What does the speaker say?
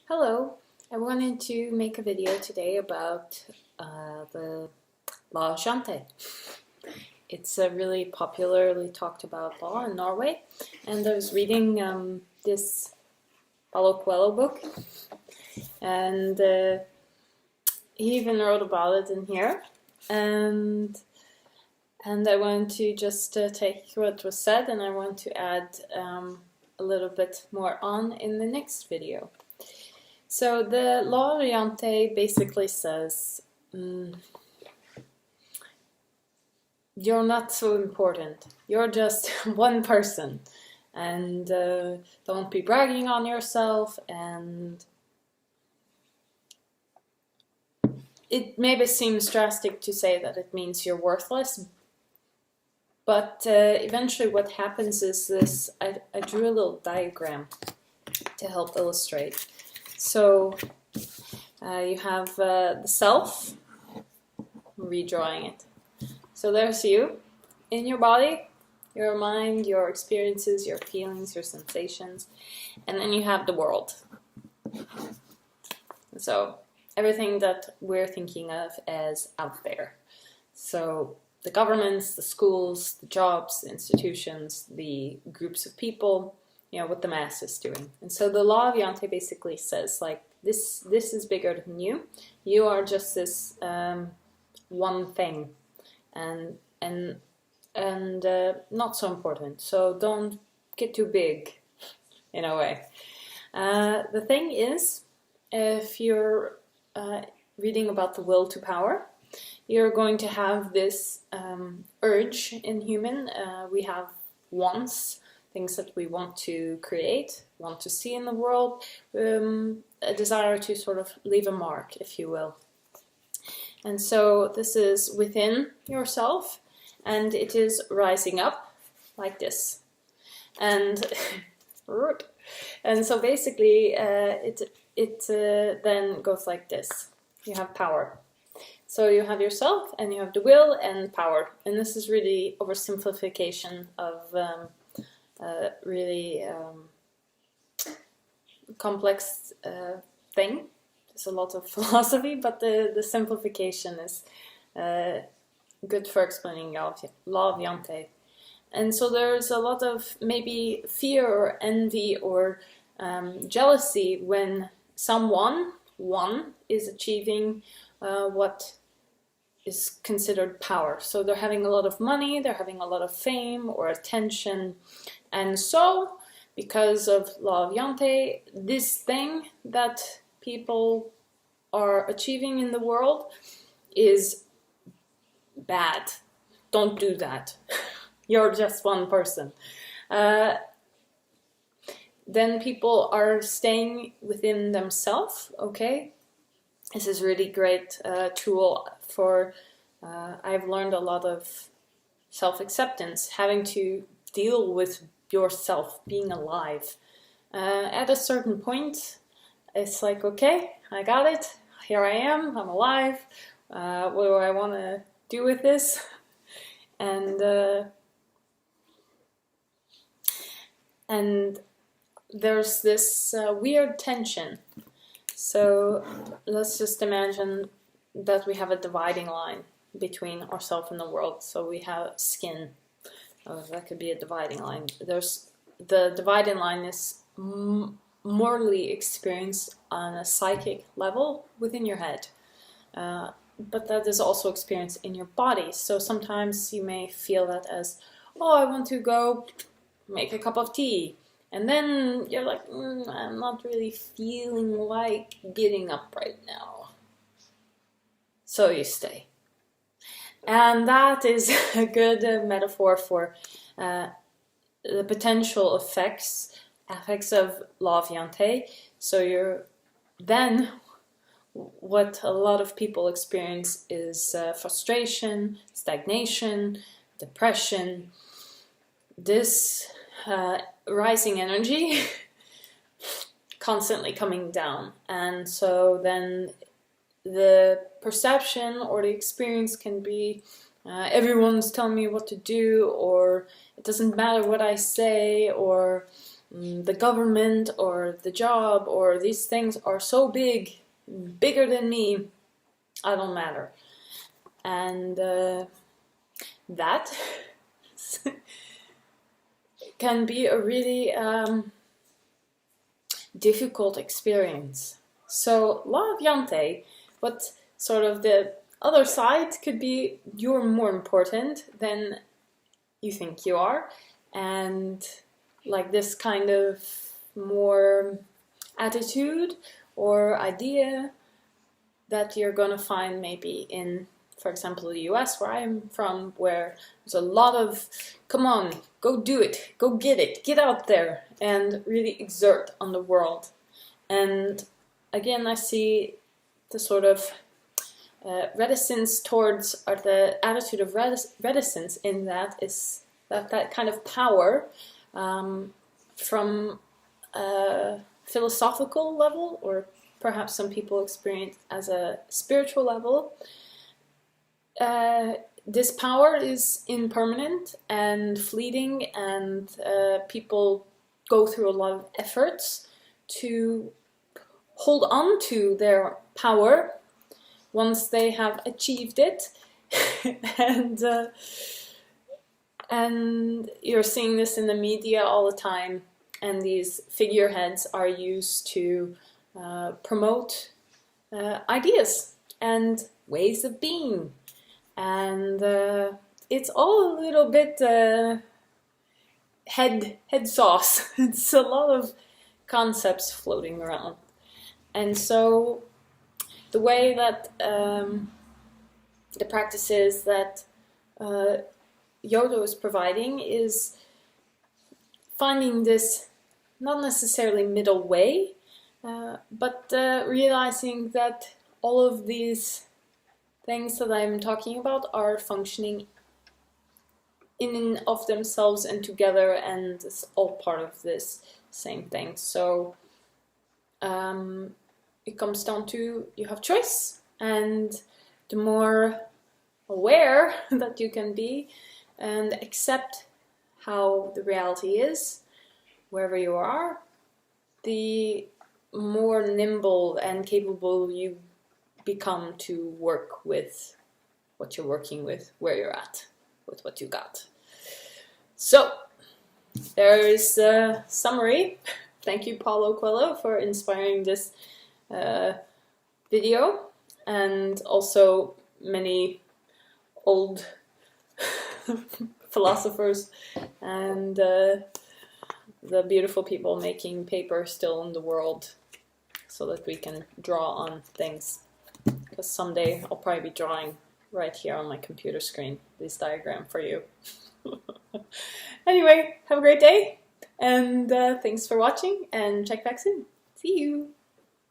Hello, I wanted to make a video today about the Law of Jante. It's a really popularly talked about law in Norway, and I was reading this Paulo Coelho book, and he even wrote about it in here, and I want to just take what was said, and I want to add a little bit more on in the next video. So the Law of Jante basically says you're not so important. You're just one person, and don't be bragging on yourself. And it maybe seems drastic to say that it means you're worthless, but eventually what happens is this. I drew a little diagram to help illustrate. So you have the self. I'm redrawing it. So there's you in your body, your mind, your experiences, your feelings, your sensations, and then you have the world. So everything that we're thinking of as out there. So the governments, the schools, the jobs, the institutions, the groups of people, what the mass is doing. And so the Law of Jante basically says, like, this is bigger than you. You are just this one thing, and not so important. So don't get too big, in a way. The thing is, if you're reading about the will to power, you're going to have this urge in human. We have wants, things that we want to create, want to see in the world, a desire to sort of leave a mark, if you will. And so this is within yourself, and it is rising up like this. And so basically it then goes like this. You have power. So you have yourself, and you have the will and power. And this is really oversimplification of really complex thing. There's a lot of philosophy, but the simplification is good for explaining Law of Jante. And so there's a lot of maybe fear or envy or jealousy when one is achieving what is considered power. So they're having a lot of money, they're having a lot of fame or attention, and so because of Law of Jante, this thing that people are achieving in the world is bad. Don't do that. You're just one person. Then people are staying within themselves, okay? This is really great tool for, I've learned a lot of self-acceptance, having to deal with yourself, being alive. At a certain point, it's like, okay, I got it, here I am, I'm alive, what do I want to do with this? And there's this weird tension. So let's just imagine that we have a dividing line between ourselves and the world. So we have skin. That could be a dividing line. The dividing line is morally experienced on a psychic level within your head. But that is also experienced in your body. So sometimes you may feel that as, oh, I want to go make a cup of tea. And then you're like, I'm not really feeling like getting up right now. So you stay. And that is a good metaphor for the potential effects of Law of Jante. So then what a lot of people experience is frustration, stagnation, depression, this rising energy constantly coming down. And so then the perception or the experience can be everyone's telling me what to do, or it doesn't matter what I say, or the government or the job or these things are so big, bigger than me, I don't matter. And that can be a really difficult experience. So Law of Jante, what sort of the other side could be, you're more important than you think you are, and like this kind of more attitude or idea that you're gonna find maybe in, for example, the US, where I'm from, where there's a lot of, come on, go do it, go get it, get out there, and really exert on the world. And again, I see the sort of reticence towards, or the attitude of reticence in that is that kind of power from a philosophical level, or perhaps some people experience as a spiritual level. This power is impermanent and fleeting, and people go through a lot of efforts to hold on to their power once they have achieved it. And you're seeing this in the media all the time, and these figureheads are used to promote ideas and ways of being, and it's all a little bit head sauce. It's a lot of concepts floating around, and so the way that the practices that Yodo is providing is finding this not necessarily middle way, but realizing that all of these things that I'm talking about are functioning in and of themselves and together, and it's all part of this same thing. So it comes down to, you have choice, and the more aware that you can be and accept how the reality is wherever you are, the more nimble and capable you become to work with what you're working with, where you're at, with what you got. So there is a summary. Thank you, Paulo Coelho, for inspiring this video, and also many old philosophers and the beautiful people making paper still in the world, so that we can draw on things. Because someday I'll probably be drawing right here on my computer screen this diagram for you. Anyway, have a great day, and thanks for watching, and check back soon. See you!